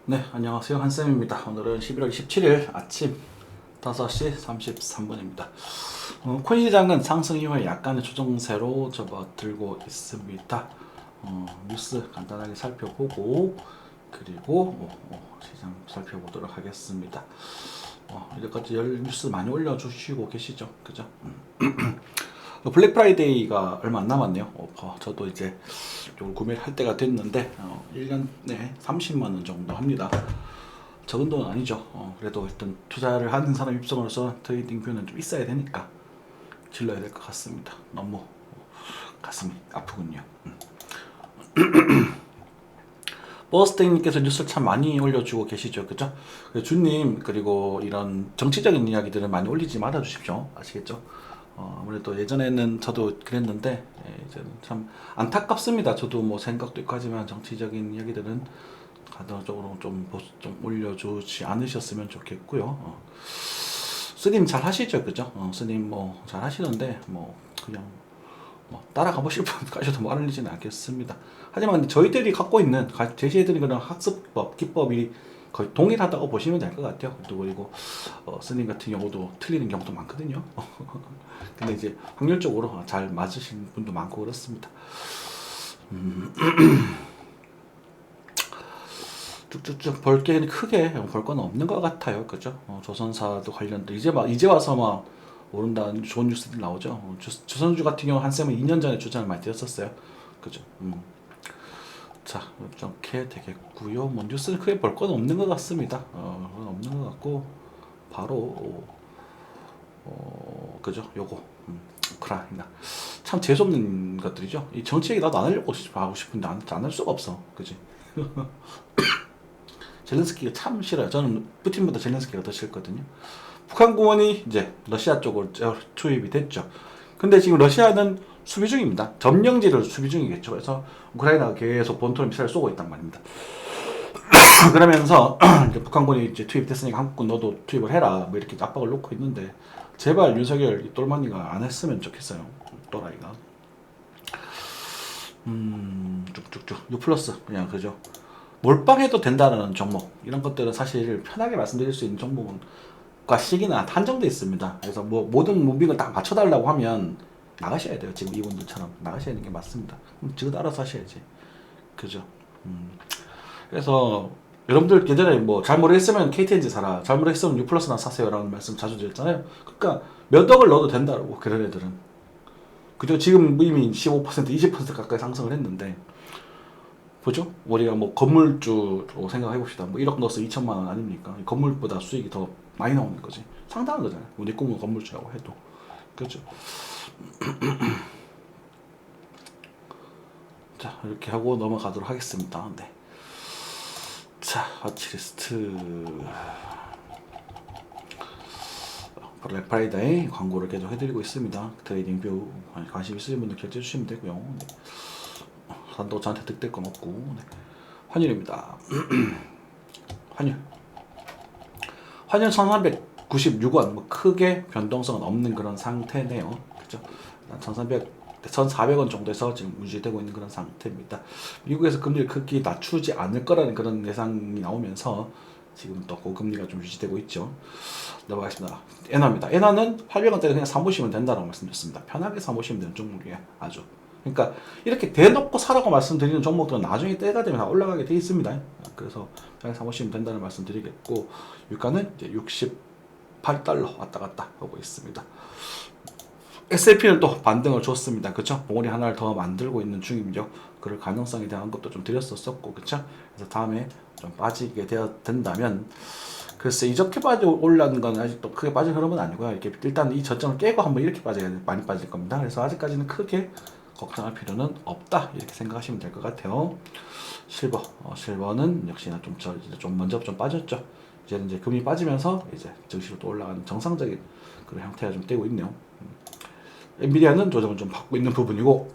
네, 안녕하세요. 한쌤입니다. 오늘은 11월 27일 아침 5시 33분입니다. 코인 시장은 상승 이후에 약간의 조정세로 접어들고 있습니다. 뉴스 간단하게 살펴보고 그리고 시장 살펴보도록 하겠습니다. 이제까지 뉴스 많이 올려주시고 계시죠? 그죠? 블랙 프라이데이가 얼마 안 남았네요. 저도 이제 이걸 구매를 할 때가 됐는데 1년에 30만 원 정도 합니다. 적은 돈은 아니죠. 그래도 일단 투자를 하는 사람 입장으로서 트레이딩 뷰는 좀 있어야 되니까 질러야 될 것 같습니다. 너무 가슴이 아프군요. 버스데이님께서 뉴스를 참 많이 올려주고 계시죠, 그죠? 주님 그리고 이런 정치적인 이야기들을 많이 올리지 말아 주십시오. 아시겠죠? 아무래도 예전에는 저도 그랬는데 이제는 참 안타깝습니다. 저도 뭐 생각도 있고 하지만 정치적인 이야기들은 가능적으로 좀 올려주지 않으셨으면 좋겠고요. 스님 잘 하시죠, 그죠? 스님 뭐 잘 하시는데 뭐 그냥 따라가 보실 분까지도 말리지는 않겠습니다. 하지만 저희들이 갖고 있는 제시해드린 그런 학습법, 기법이 거의 동일하다고 보시면 될 것 같아요. 그리고 스님 같은 경우도 틀리는 경우도 많거든요. 근데 이제 확률적으로 잘 맞으신 분도 많고 그렇습니다. 쭉쭉쭉 벌게는 크게 볼 건 없는 것 같아요. 그죠? 조선사도 관련돼 이제 와서 막 오른다는 좋은 뉴스들 나오죠. 조선주 같은 경우 한쌤은 2년 전에 주장을 많이 드렸었어요. 그죠? 자, 이렇게 되겠고요. 뭐 뉴스는 크게 볼 건 없는 것 같습니다. 없는 것 같고 바로 그죠? 요거 우크라이나 참 재수없는 것들이죠. 이 정치 얘기 나도 안 하려고 하고 싶은데 안 할 수가 없어. 그지? 젤렌스키가 참 싫어요. 저는 푸틴보다 젤렌스키가 더 싫거든요. 북한 공원이 이제 러시아 쪽으로 투입이 됐죠. 근데 지금 러시아는 수비 중입니다. 점령지를 수비 중이겠죠. 그래서 우크라이나가 계속 본토를 미사일 쏘고 있단 말입니다. 그러면서 이제 북한군이 이제 투입됐으니까 한국군 너도 투입을 해라 뭐 이렇게 압박을 놓고 있는데 제발 윤석열 이 똘마니가 안 했으면 좋겠어요. 또라이가. 쭉쭉쭉 유 플러스 그냥 그죠. 몰빵해도 된다는 종목 이런 것들은 사실 편하게 말씀드릴 수 있는 종목과 시기는 한정돼 있습니다. 그래서 뭐 모든 무빙을 딱 맞춰달라고 하면 나가셔야 돼요. 지금 이분들처럼 나가셔야 되는 게 맞습니다. 지금 알아서 하셔야지. 그죠? 그래서 여러분들 예전에 뭐 잘 모르겠으면 KTNG 사라, 잘 모르겠으면 U 플러스나 사세요라는 말씀 자주 드렸잖아요. 그러니까 몇 억을 넣어도 된다고 그런 애들은. 그죠? 지금 이미 15% 20% 가까이 상승을 했는데 그죠? 우리가 뭐 건물주로 생각해 봅시다. 뭐 1억 넣어서 2천만 원 아닙니까? 건물보다 수익이 더 많이 나오는 거지. 상당한 거잖아요. 우리 꿈은 건물주라고 해도. 그죠? 자, 이렇게 하고 넘어가도록 하겠습니다. 네. 자, 와치리스트. 블랙 프라이데이 광고를 계속 해드리고 있습니다. 트레이딩 뷰 관심 있으신 분들 결제해 주시면 되고요. 네. 산도 저한테 득될 건 없고. 네. 환율입니다. 환율 1396원 뭐 크게 변동성은 없는 그런 상태네요. 그죠? 1400원 정도에서 지금 유지되고 있는 그런 상태입니다. 미국에서 금리를 크게 낮추지 않을 거라는 그런 예상이 나오면서 지금 또 고금리가 좀 유지되고 있죠. 넘어가겠습니다. 엔화입니다. 엔화는 800원대에 그냥 사모시면 된다고 말씀드렸습니다. 편하게 사모시면 되는 종목이에요. 아주. 그러니까 이렇게 대놓고 사라고 말씀드리는 종목들은 나중에 때가 되면 다 올라가게 돼 있습니다. 그래서 편하게 사모시면 된다는 말씀드리겠고 유가는 이제 68달러 왔다 갔다 하고 있습니다. S&P는 또 반등을 줬습니다. 그쵸? 봉우리 하나를 더 만들고 있는 중이죠. 그럴 가능성에 대한 것도 좀 드렸었고, 그쵸? 그래서 다음에 좀 빠지게 된다면, 글쎄, 이렇게 올라는 건 아직도 크게 빠질 흐름은 아니고요. 이렇게 일단 이 저점을 깨고 한번 이렇게 많이 빠질 겁니다. 그래서 아직까지는 크게 걱정할 필요는 없다. 이렇게 생각하시면 될 것 같아요. 실버는 역시나 좀 먼저 좀 빠졌죠. 이제 금이 빠지면서 이제 증시로 또 올라가는 정상적인 그런 형태가 좀 되고 있네요. 엔비디아는 조정을 좀 받고 있는 부분이고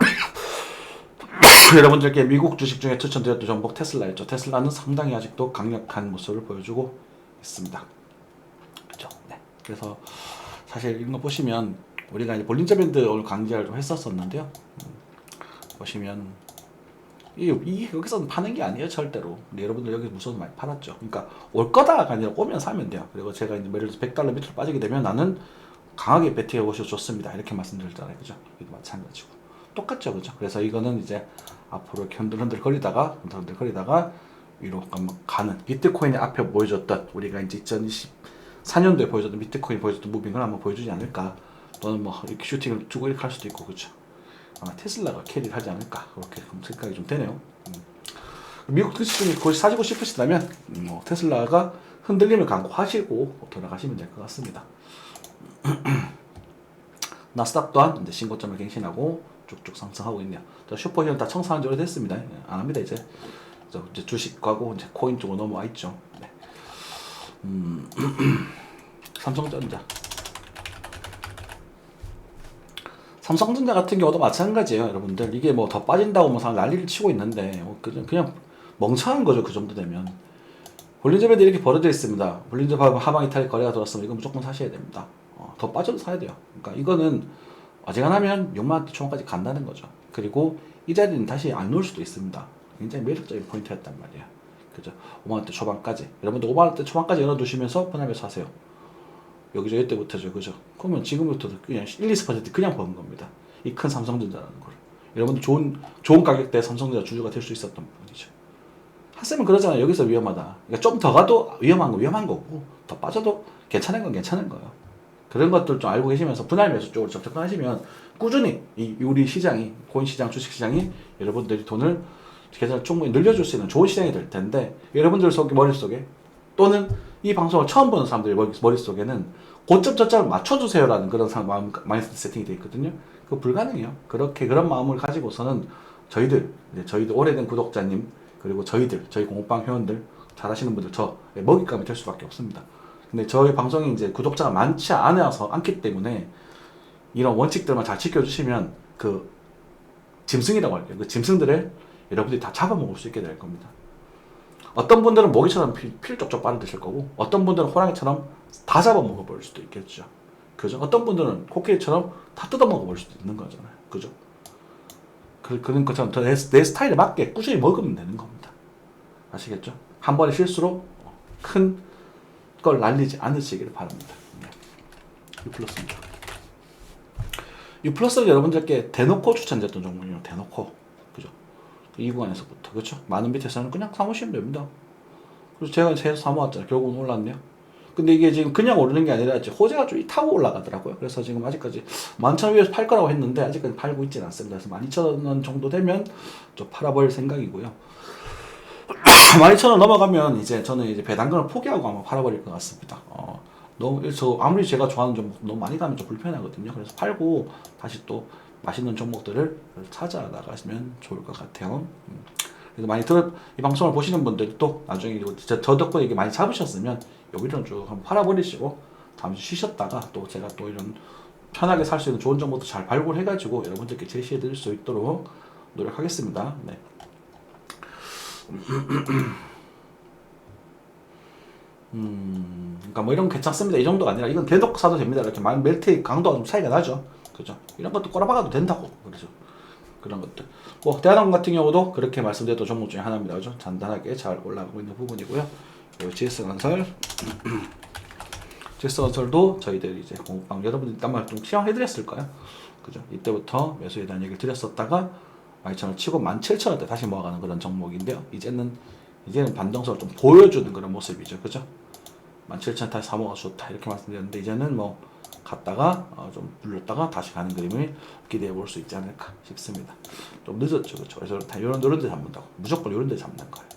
여러분들께 미국 주식 중에 추천드렸던 종목 테슬라였죠. 테슬라는 상당히 아직도 강력한 모습을 보여주고 있습니다. 그렇죠. 네. 그래서 사실 이런 거 보시면 우리가 이제 볼린저 밴드 오늘 강좌를 좀 했었었는데요. 보시면 여기서는 파는 게 아니에요, 절대로. 근데 여러분들 여기 무서워서 많이 팔았죠. 그러니까 올 거다가 아니라 오면 사면 돼요. 그리고 제가 이제 예를 들어서 $100 밑으로 빠지게 되면 나는 강하게 베팅해 보셔도 좋습니다. 이렇게 말씀드렸잖아요. 그죠? 이도 마찬가지고. 똑같죠. 그죠? 그래서 이거는 이제 앞으로 이렇게 흔들흔들 거리다가 위로 가는 비트코인의 앞에 보여줬던 우리가 이제 2024년도에 보여줬던 비트코인 보여줬던 무빙을 한번 보여주지 않을까. 또는 뭐 이렇게 슈팅을 주고 이렇게 할 수도 있고 그죠. 아마 테슬라가 캐리를 하지 않을까 그렇게 생각이 좀 되네요. 미국 주식 사시고 싶으시다면 뭐 테슬라가 흔들림을 강구하시고 돌아가시면 될 것 같습니다. 나스닥 또한 이제 신고점을 갱신하고 쭉쭉 상승하고 있네요. 슈퍼히어는 다 청산한 지 오래됐습니다. 안 합니다 이제. 이제 주식하고 이제 코인 쪽으로 넘어와 있죠. 네. 삼성전자 같은 경우도 마찬가지예요, 여러분들. 이게 뭐 더 빠진다고 뭐 난리를 치고 있는데 그냥 멍청한 거죠. 그 정도 되면. 볼린저 밴드 이렇게 벌어져 있습니다. 볼린저 하방 이탈 거래가 들어왔으면 이거 무조건 사셔야 됩니다. 더 빠져도 사야 돼요. 그러니까 이거는 어지간하면 6만원대 초반까지 간다는 거죠. 그리고 이 자리는 다시 안 올 수도 있습니다. 굉장히 매력적인 포인트였단 말이에요. 그죠? 5만원대 초반까지. 여러분들 5만원대 초반까지 열어두시면서 분할매수 하세요. 여기저 이때부터죠. 그죠? 그러면 지금부터도 그냥 1~2% 그냥 버는 겁니다. 이 큰 삼성전자라는 걸. 여러분들 좋은 가격대에 삼성전자 주주가 될 수 있었던 부분이죠. 하쌤은 그러잖아요. 여기서 위험하다. 그러니까 좀 더 가도 위험한 건 위험한 거고, 더 빠져도 괜찮은 건 괜찮은 거예요. 그런 것들 좀 알고 계시면서 분할 매수 쪽으로 접근하시면 꾸준히 우리 시장이, 코인 시장, 주식 시장이 여러분들이 돈을 계속 충분히 늘려줄 수 있는 좋은 시장이 될 텐데, 여러분들 머릿속에 또는 이 방송을 처음 보는 사람들의 머릿속에는 고점 저점을 맞춰주세요라는 그런 마인드 세팅이 되어 있거든요. 그거 불가능해요. 그런 마음을 가지고서는 저희들 오래된 구독자님, 그리고 저희 공부방 회원들, 잘하시는 분들, 먹잇감이 될 수밖에 없습니다. 근데 저희 방송이 이제 구독자가 많지 않기 때문에 이런 원칙들만 잘 지켜주시면 그 짐승이라고 할게요. 그 짐승들을 여러분들이 다 잡아먹을 수 있게 될 겁니다. 어떤 분들은 모기처럼 피를 쪽쪽 빨아 드실 거고, 어떤 분들은 호랑이처럼 다 잡아먹어 버릴 수도 있겠죠. 그죠? 어떤 분들은 코끼리처럼 다 뜯어먹어 버릴 수도 있는 거잖아요. 그죠? 그런 것처럼 내 스타일에 맞게 꾸준히 먹으면 되는 겁니다. 아시겠죠? 한 번의 실수로 큰 걸 날리지 않으시기를 바랍니다. 유플러스입니다. 유플러스는 여러분들께 대놓고 추천드렸던 종목이에요. 대놓고. 그죠? 이 구간에서부터. 그렇죠? 많은 밑에서는 그냥 사모시면 됩니다. 그래서 제가 계속 사모았잖아요. 결국은 올랐네요. 근데 이게 지금 그냥 오르는 게 아니라 호재가 좀 타고 올라가더라고요. 그래서 지금 아직까지 11,000원 위에서 팔 거라고 했는데 아직까지 팔고 있지는 않습니다. 그래서 12,000원 정도 되면 좀 팔아버릴 생각이고요. 12,000원 넘어가면 저는 이제 배당금을 포기하고 아마 팔아버릴 것 같습니다. 아무리 제가 좋아하는 종목 너무 많이 가면 좀 불편하거든요. 그래서 팔고 다시 또 맛있는 종목들을 찾아 나가시면 좋을 것 같아요. 그래서 이 방송을 보시는 분들이 또 나중에 저 덕분에 이게 많이 잡으셨으면 여기를 쭉 한번 팔아버리시고 잠시 쉬셨다가 또 제가 또 이런 편하게 살 수 있는 좋은 정보도 잘 발굴해가지고 여러분들께 제시해드릴 수 있도록 노력하겠습니다. 네. 그러니까 뭐 이런 거 괜찮습니다. 이 정도가 아니라 이건 대놓고 사도 됩니다. 이렇게 멜트의 강도가 좀 차이가 나죠. 그죠? 이런 것도 꼬라박아도 된다고. 그렇죠? 그런 것들. 뭐 대한항공 같은 경우도 그렇게 말씀드렸던 종목 중에 하나입니다. 그죠? 단단하게 잘 올라가고 있는 부분이고요. 그리고 GS건설, GS건설도 저희들 이제 공부방 여러분들 일단 말 좀 시험해드렸을 거예요. 그죠? 이때부터 매수에 대한 얘기를 드렸었다가 12,000원 치고 17,000원대 다시 모아가는 그런 종목인데요. 이제는 반등성을 좀 보여주는 그런 모습이죠. 그죠? 17,000원 다시 사모가 좋다 이렇게 말씀드렸는데 이제는 뭐 갔다가 좀 눌렀다가 다시 가는 그림을 기대해 볼 수 있지 않을까 싶습니다. 좀 늦었죠. 그렇죠? 그래서 다 이런 데 잡는다고. 무조건 이런 데 잡는 거예요.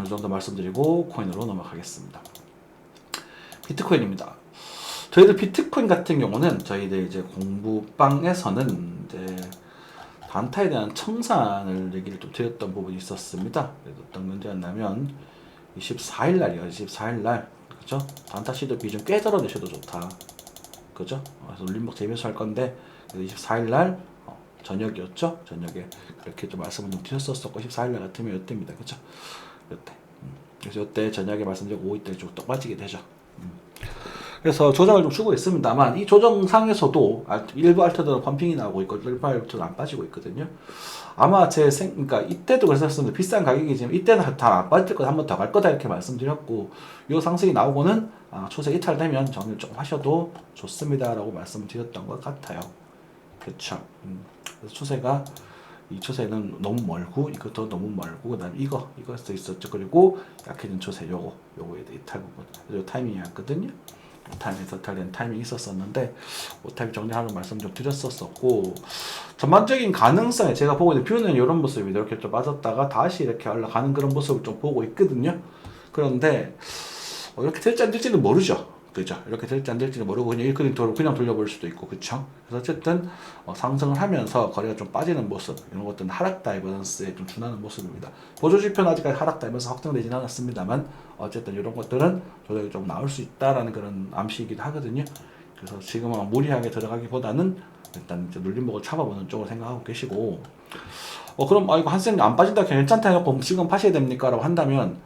이 정도 말씀드리고 코인으로 넘어가겠습니다. 비트코인입니다. 저희들 비트코인 같은 경우는 저희들 이제 공부방에서는 이제 단타에 대한 청산을 얘기를 좀 드렸던 부분이 있었습니다. 그래서 어떤 문제였냐면 24일 날이요. 24일 날 그죠? 단타 시도 비중 꽤 떨어내셔도 좋다. 그죠? 그래서 울림목 재매수할 건데 24일 날 저녁이었죠? 저녁에 그렇게 좀 말씀을 좀 드렸었고 24일 날 같으면 이때입니다. 그죠? 이때. 그래서 이때 저녁에 말씀드리고 오후 때 쭉 또 빠지게 되죠. 그래서 조정을 좀 주고 있습니다만 이 조정상에서도 일부 알트들은 펌핑이 나오고 있고 일부 알트들은 안 빠지고 있거든요. 아마 그러니까 이때도 그랬었는데 비싼 가격이지만 이때는 다 안 빠질 거다 한 번 더 갈 거다 이렇게 말씀드렸고 요 상승이 나오고는 추세 이탈되면 정리를 좀 하셔도 좋습니다라고 말씀드렸던 것 같아요. 그렇죠. 그래서 추세가 이 추세는 너무 멀고 이것도 너무 멀고 그다음에 이것도 있었죠. 그리고 약해진 추세 요거에 대해 이탈 부분 요 타이밍이었거든요. 타이밍에서 이탈된 타이밍이 있었었는데 타이밍 정리하는 말씀 좀 드렸었고 전반적인 가능성에 제가 보고 있는 뷰는 이런 모습이 이렇게 좀 빠졌다가 다시 이렇게 올라가는 그런 모습을 좀 보고 있거든요. 그런데 이렇게 될지 안 될지는 모르죠. 그죠? 이렇게 될지 안 될지는 모르고 그냥 일그린 그냥 돌려볼 수도 있고 그쵸? 그래서 어쨌든 상승을 하면서 거래가 좀 빠지는 모습 이런 것들은 하락 다이버런스에 좀 준하는 모습입니다. 보조지표는 아직까지 하락 다이버런스 확정되지는 않았습니다만 어쨌든 이런 것들은 조정이 좀 나올 수 있다라는 그런 암시이기도 하거든요. 그래서 지금은 무리하게 들어가기보다는 일단 이제 눌림목을 잡아보는 쪽으로 생각하고 계시고 그럼 이거 한센 안 빠진다 괜찮다 해갖고 지금 파셔야 됩니까? 라고 한다면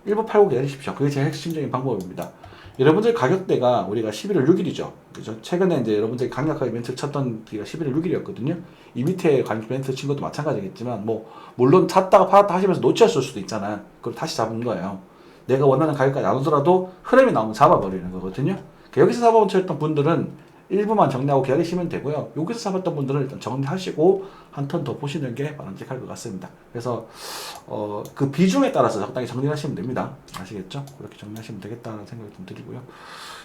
일부 팔고 기다리십시오. 그게 제일 핵심적인 방법입니다. 여러분들 가격대가 우리가 11월 6일이죠. 그죠? 최근에 이제 여러분들이 강력하게 멘트를 쳤던 기가 11월 6일이었거든요. 이 밑에 강력 멘트 친 것도 마찬가지겠지만, 물론 샀다가 팔았다 하시면서 놓쳤을 수도 있잖아. 그걸 다시 잡은 거예요. 내가 원하는 가격까지 안 오더라도 흐름이 나오면 잡아버리는 거거든요. 여기서 잡아본 분들은 일부만 정리하고 기다리시면 되고요. 여기서 잡았던 분들은 일단 정리하시고 한 턴 더 보시는 게 바람직할 것 같습니다. 그래서 그 비중에 따라서 적당히 정리하시면 됩니다. 아시겠죠? 그렇게 정리하시면 되겠다는 생각이 좀 드리고요.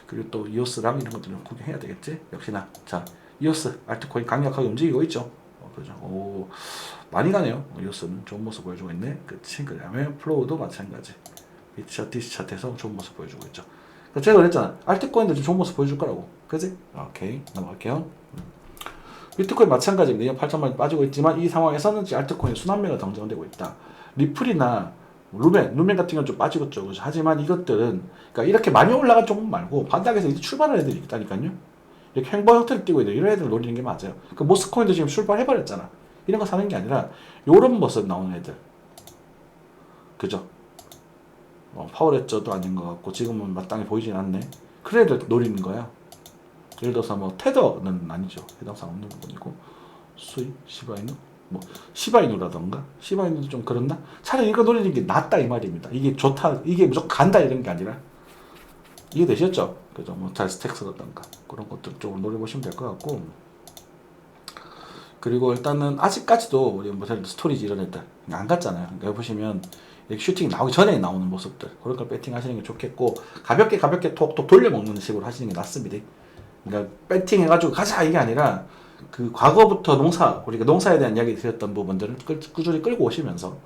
그리고 또 이오스랑 이런 것들을 구경해야 되겠지? 역시나 자 이오스 알트코인 강력하게 움직이고 있죠. 그죠? 많이 가네요. 이오스는 좋은 모습 보여주고 있네. 그치? 그 다음에 플로우도 마찬가지. 비트샷, 디스샷에서 좋은 모습 보여주고 있죠. 제가 그랬잖아. 알트코인도 좀 좋은 모습 보여줄 거라고. 그지? 오케이. 넘어갈게요. 비트코인 마찬가지입니다. 8천만 빠지고 있지만 이 상황에서는 알트코인 순환매가 정정되고 있다. 리플이나 루멘 같은 경우는 좀 빠지고 있죠. 그죠? 하지만 이것들은 그러니까 이렇게 많이 올라간 종목 말고 바닥에서 이제 출발하는 애들이 있다니까요. 이렇게 횡보 형태를 띄고 있는 이런 애들 노리는 게 맞아요. 그 모스코인도 지금 출발해버렸잖아. 이런 거 사는 게 아니라 요런 모습 나오는 애들. 그죠? 파워레저도 아닌 것 같고 지금은 마땅히 보이진 않네. 그런 애들 노리는 거야. 예를 들어서 테더는 아니죠. 해당상 없는 부분이고 수익, 시바이누, 시바이누라던가 시바이누도 좀 그렇나? 차라리 이거 노리는 게 낫다 이 말입니다. 이게 좋다, 이게 무조건 간다 이런 게 아니라 이해되셨죠? 그죠? 달스텍스라던가 그런 것들 쪽으로 노려보시면 될 것 같고 그리고 일단은 아직까지도 우리 스토리지 이런 애들 안 갔잖아요. 여기 보시면 이렇게 슈팅이 나오기 전에 나오는 모습들 그런 걸 배팅 하시는 게 좋겠고 가볍게 톡톡 돌려먹는 식으로 하시는 게 낫습니다. 그러니까 배팅 해가지고 가자 이게 아니라 그 과거부터 우리가 농사에 대한 이야기 드렸던 부분들을 꾸준히 끌고 오시면서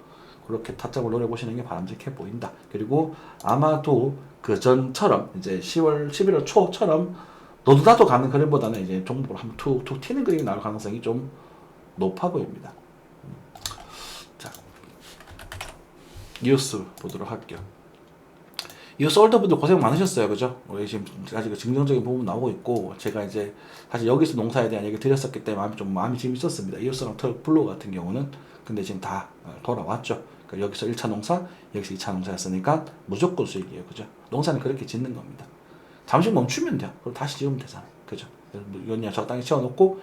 그렇게 타점을 노려보시는 게 바람직해 보인다. 그리고 아마도 그 전처럼 이제 11월 초처럼 너도나도 가는 그림보다는 이제 종목을 한번 툭툭 튀는 그림이 나올 가능성이 좀 높아 보입니다. 자, 뉴스 보도록 할게요. 이오스 홀더분들 고생 많으셨어요. 그죠? 우리 지금 아직 긍정적인 부분 나오고 있고, 제가 이제 사실 여기서 농사에 대한 얘기 드렸었기 때문에 마음이 지금 있었습니다. 이오스랑 블루 같은 경우는. 근데 지금 다 돌아왔죠. 그러니까 여기서 1차 농사, 여기서 2차 농사였으니까 무조건 수익이에요. 그죠? 농사는 그렇게 짓는 겁니다. 잠시 멈추면 돼요. 그럼 다시 지으면 되잖아. 그죠? 연냐 적당히 채워놓고,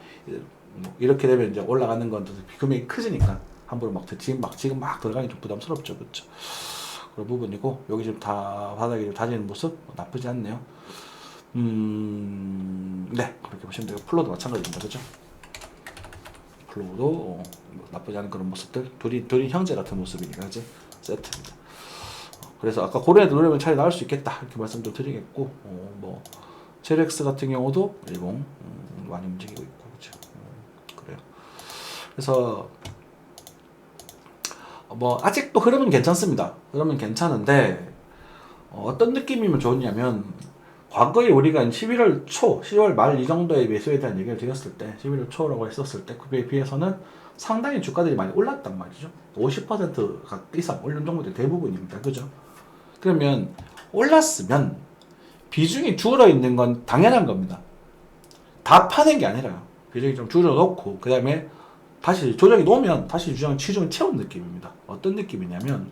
이렇게 되면 이제 올라가는 건 금액이 크지니까, 함부로 지금 막 들어가기 좀 부담스럽죠. 그죠? 그런 부분이고 여기 지금 다 바닥에 좀 다지는 모습 나쁘지 않네요. 네 그렇게 보시면 되고 플로도 마찬가지입니다. 그죠? 플로도 나쁘지 않은 그런 모습들 둘이 형제 같은 모습이니까 그죠? 세트입니다. 그래서 아까 고려에 누르면 차라리 나올 수 있겠다 이렇게 말씀 좀 드리겠고 제렉스 같은 경우도 일봉 많이 움직이고 있고 그죠? 그래요. 그래서 아직도 흐름은 괜찮습니다. 흐름은 괜찮은데 어떤 느낌이면 좋냐면 과거에 우리가 11월 초, 10월 말 이 정도의 매수에 대한 얘기를 드렸을 때 11월 초라고 했었을 때 그에 비해서는 상당히 주가들이 많이 올랐단 말이죠. 50% 이상 올린 종목들 대부분입니다. 그죠? 그러면 올랐으면 비중이 줄어 있는 건 당연한 겁니다. 다 파는 게 아니라요. 비중이 좀 줄여놓고 그 다음에 다시 조정이 놓으면 다시 시중을 채운 느낌입니다. 어떤 느낌이냐면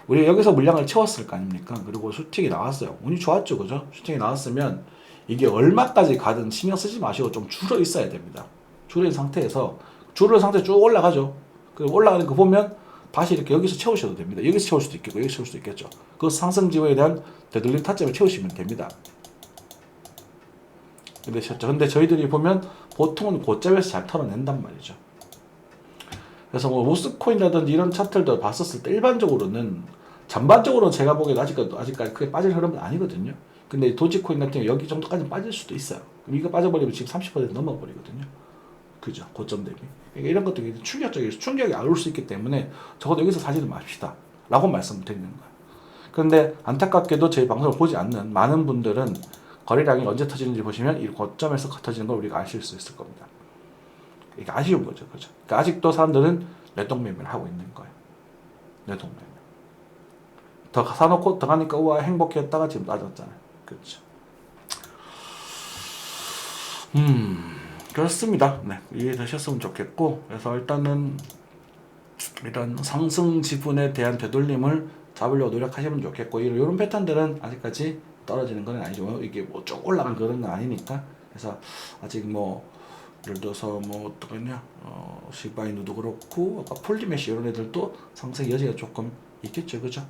우리가 여기서 물량을 채웠을 거 아닙니까? 그리고 슈팅이 나왔어요. 운이 좋았죠. 그죠? 슈팅이 나왔으면 이게 얼마까지 가든 신경 쓰지 마시고 좀 줄어 있어야 됩니다. 줄어 있는 상태에서 쭉 올라가죠. 그 올라가는 거 보면 다시 이렇게 여기서 채우셔도 됩니다. 여기서 채울 수도 있겠고 여기서 채울 수도 있겠죠. 그 상승 지호에 대한 되돌림 타점을 채우시면 됩니다. 근데 저희들이 보면 보통은 고점에서 잘 털어낸단 말이죠. 그래서 뭐 모스코인이라든지 이런 차트들도 봤었을 때 일반적으로는 전반적으로는 제가 보기에는 아직까지 크게 빠질 흐름은 아니거든요. 근데 도지코인 같은 경우 여기 정도까지 빠질 수도 있어요. 그럼 이거 빠져버리면 지금 30% 넘어버리거든요. 그죠? 고점 대비. 그러니까 이런 것들이 충격이 안 올 수 있기 때문에 적어도 여기서 사지는 맙시다. 라고 말씀을 드리는 거예요. 그런데 안타깝게도 저희 방송을 보지 않는 많은 분들은 거래량이 언제 터지는지 보시면 이 고점에서 터지는 걸 우리가 아실 수 있을 겁니다. 이게 아쉬운 거죠. 그죠? 그러니까 아직도 사람들은 레동매매를 하고 있는 거예요. 레동매매. 더 사놓고 더 가니까 우와 행복했다가 지금 빠졌잖아요. 그렇죠. 그렇습니다. 네, 이해되셨으면 좋겠고, 그래서 일단은 이런 상승 지분에 대한 되돌림을 잡으려고 노력하시면 좋겠고, 이런 패턴들은 아직까지 떨어지는 건 아니죠. 이게 뭐 쭉 올라간 그런 건 아니니까. 그래서 아직 뭐 예를 들어서 뭐 어떠겠냐, 시바이누도 그렇고 아까 폴리메시 이런 애들도 상승 여지가 조금 있겠죠, 그죠?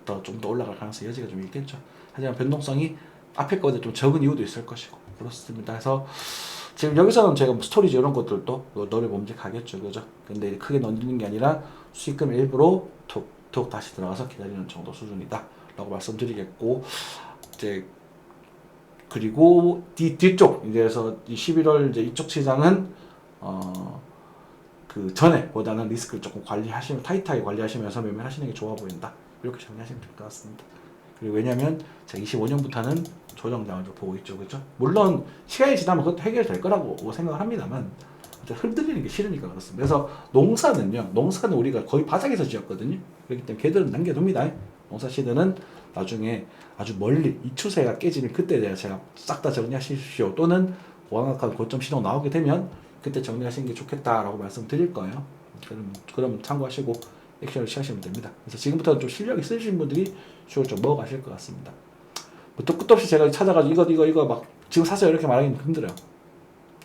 좀 더 올라갈 가능성 여지가 좀 있겠죠. 하지만 변동성이 앞에 거보다 좀 적은 이유도 있을 것이고 그렇습니다. 그래서 지금 여기서는 제가 스토리지 이런 것들도 노려봄직하겠죠, 그죠? 근데 크게 넣는 게 아니라 수익금 일부로 툭툭 다시 들어가서 기다리는 정도 수준이다라고 말씀드리겠고, 이제 그리고 뒤쪽 이제서 11월 이제 이쪽 시장은 그 전에보다는 리스크를 조금 타이트하게 관리하시면서 매매하시는 게 좋아 보인다. 이렇게 정리하시면 될 것 같습니다. 그리고 왜냐면 제가 25년부터는 조정장을 좀 보고 있죠, 그렇죠? 물론 시간이 지나면 그것도 해결될 거라고 생각을 합니다만 흔들리는 게 싫으니까 그렇습니다. 그래서 농사는 우리가 거의 바닥에서 지었거든요. 그렇기 때문에 걔들은 남겨둡니다. 농사 시드는 나중에 아주 멀리 이 추세가 깨지면 그때 제가 싹 다 정리하십시오. 또는 원활한 고점 시동 나오게 되면 그때 정리하시는 게 좋겠다라고 말씀드릴 거예요. 그럼 참고하시고 액션을 취하시면 됩니다. 그래서 지금부터는 좀 실력 있으신 분들이 주로 좀 먹어가실 것 같습니다. 또 끝도 없이 제가 찾아가지고 이거 막 지금 사세요 이렇게 말하기는 힘들어요.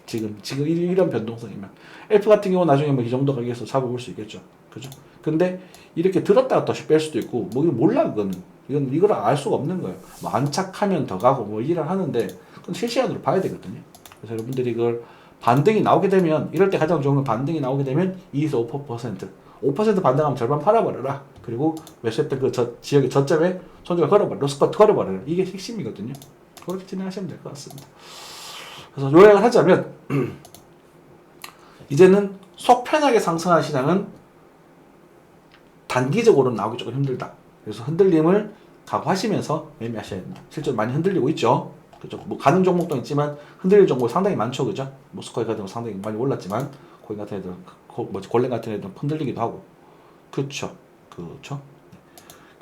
지금 이런 변동성이면 엘프 같은 경우 나중에 뭐 이 정도 가격에서 잡아볼 수 있겠죠. 그죠? 근데 이렇게 들었다가 다시 뺄 수도 있고 뭐 이거 몰라 그거는 이걸 알 수가 없는 거예요. 뭐 안착하면 더 가고 뭐 일을 하는데 그건 실시간으로 봐야 되거든요. 그래서 여러분들이 이걸 반등이 나오게 되면 이럴 때 가장 좋은 건 반등이 나오게 되면 2에서 5% 반등하면 절반 팔아버려라. 그리고 매수했던 그 지역의 저점에 손절 걸어버려, 로스커트 걸어버려라. 이게 핵심이거든요. 그렇게 진행하시면 될 것 같습니다. 그래서 요약을 하자면 이제는 속 편하게 상승하는 시장은 단기적으로 나오기 조금 힘들다. 그래서 흔들림을 각오하시면서 매매하셔야 된다. 실제로 많이 흔들리고 있죠. 그죠? 뭐 가는 종목도 있지만 흔들릴 종목 상당히 많죠, 그죠? 모스코이 같은 거 상당히 많이 올랐지만 코인 같은 애들, 골렘 같은 애들은 흔들리기도 하고, 그렇죠.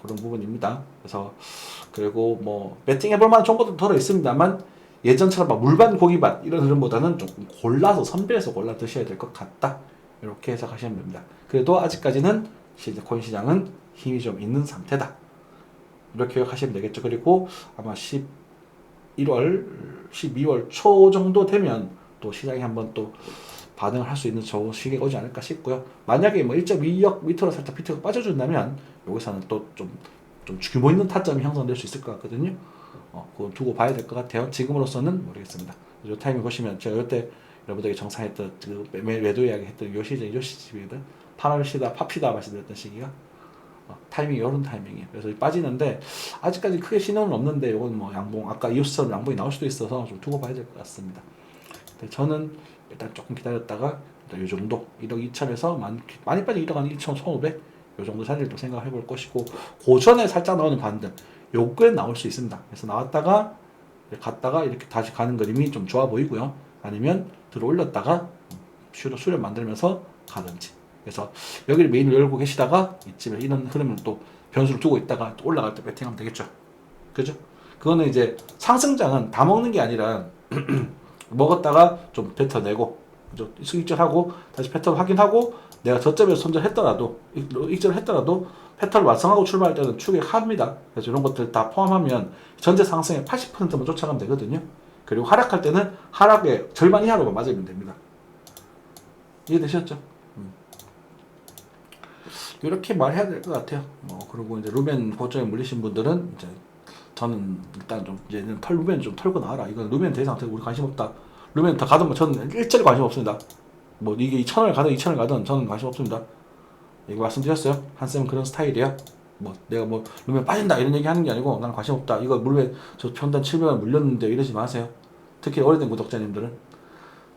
그런 부분입니다. 그래서 그리고 뭐 배팅 해볼 만한 정보도 덜어 있습니다만 예전처럼 막 물반 고기반 이런 흐름보다는 조금 골라서 선별해서 골라 드셔야 될 것 같다. 이렇게 해석하시면 됩니다. 그래도 아직까지는 코인 시장은 힘이 좀 있는 상태다. 이렇게 기억하시면 되겠죠. 그리고 아마 12월 초 정도 되면 또 시장이 한번 또 반응을 할 수 있는 좋은 시기가 오지 않을까 싶고요. 만약에 뭐 1.2억 밑으로 살짝 비트가 빠져준다면 여기서는 또 좀 규모 있는 타점이 형성될 수 있을 것 같거든요. 그건 두고 봐야 될 것 같아요. 지금으로서는 모르겠습니다. 이 타이밍 보시면 제가 이때 여러분들에게 정상했던 그 매도 이야기 했던 요 시기거든. 팝시다 말씀드렸던 시기가 타이밍이 이런 타이밍이에요. 그래서 빠지는데 아직까지 크게 신호는 없는데 이건 뭐 양봉 아까 이웃처럼 양봉이 나올 수도 있어서 좀 두고 봐야 될 것 같습니다. 근데 저는 일단 조금 기다렸다가 이 정도 1억 2천에서 많이 빠진 1억 한 1천 1,500 이 정도 자리를 또 생각해 볼 것이고 그 전에 살짝 나오는 반등 요거에 나올 수 있습니다. 그래서 나왔다가 갔다가 이렇게 다시 가는 그림이 좀 좋아 보이고요. 아니면 들어 올렸다가 수렴 만들면서 가든지. 그래서 여기를 메인을 열고 계시다가 이쯤에 이런 흐름을 또 변수를 두고 있다가 또 올라갈 때 배팅하면 되겠죠. 그죠? 그거는 이제 상승장은 다 먹는 게 아니라 먹었다가 좀 뱉어내고 익절하고 다시 패턴 확인하고 내가 저점에서 손절했더라도 익절했더라도 패턴을 완성하고 출발할 때는 추격합니다. 그래서 이런 것들 다 포함하면 전체 상승의 80%만 쫓아가면 되거든요. 그리고 하락할 때는 하락의 절반 이하로만 맞으면 됩니다. 이해되셨죠? 이렇게 말해야 될 것 같아요. 그리고 이제 루멘 보조에 물리신 분들은 이제 저는 일단 좀 이제는 루멘 좀 털고 나와라. 이건 루멘 더 이상 우리 관심 없다. 루멘 더 가든 저는 일절히 관심 없습니다. 뭐 이게 2,000원을 가든 2,000원을 가든 저는 관심 없습니다. 이거 말씀드렸어요. 한쌤은 그런 스타일이야. 뭐 내가 뭐 루멘 빠진다 이런 얘기 하는 게 아니고 나는 관심 없다. 이거 루멘 저 평단 700원 물렸는데 이러지 마세요. 특히 오래된 구독자님들은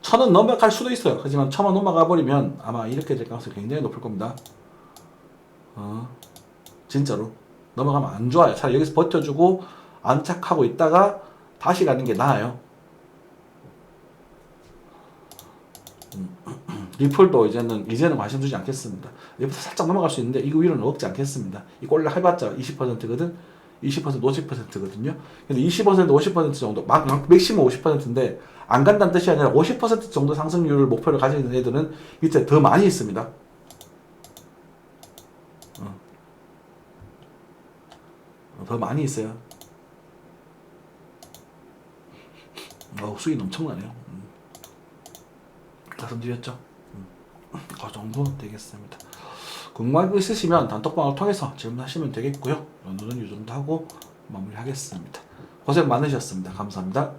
1,000원 넘어갈 수도 있어요. 하지만 1,000원 넘어가 버리면 아마 이렇게 될 가능성이 굉장히 높을 겁니다. 진짜로 넘어가면 안 좋아요. 차라리 여기서 버텨주고 안착하고 있다가 다시 가는 게 나아요. 리플도 이제는 관심 두지 않겠습니다. 리플 살짝 넘어갈 수 있는데 이거 위로는 먹지 않겠습니다. 이 꼴라 해봤자 20%거든. 20% 50%거든요. 근데 20% 50% 정도 맥시멈 50%인데 안 간다는 뜻이 아니라 50% 정도 상승률을 목표를 가지고 있는 애들은 밑에 더 많이 있습니다. 더 많이 있어요. 수익 엄청나네요. 말씀드렸죠. 그 정도 되겠습니다. 궁금한 거 있으시면 단톡방을 통해서 질문하시면 되겠고요. 오늘은 이 정도 하고 마무리하겠습니다. 고생 많으셨습니다. 감사합니다.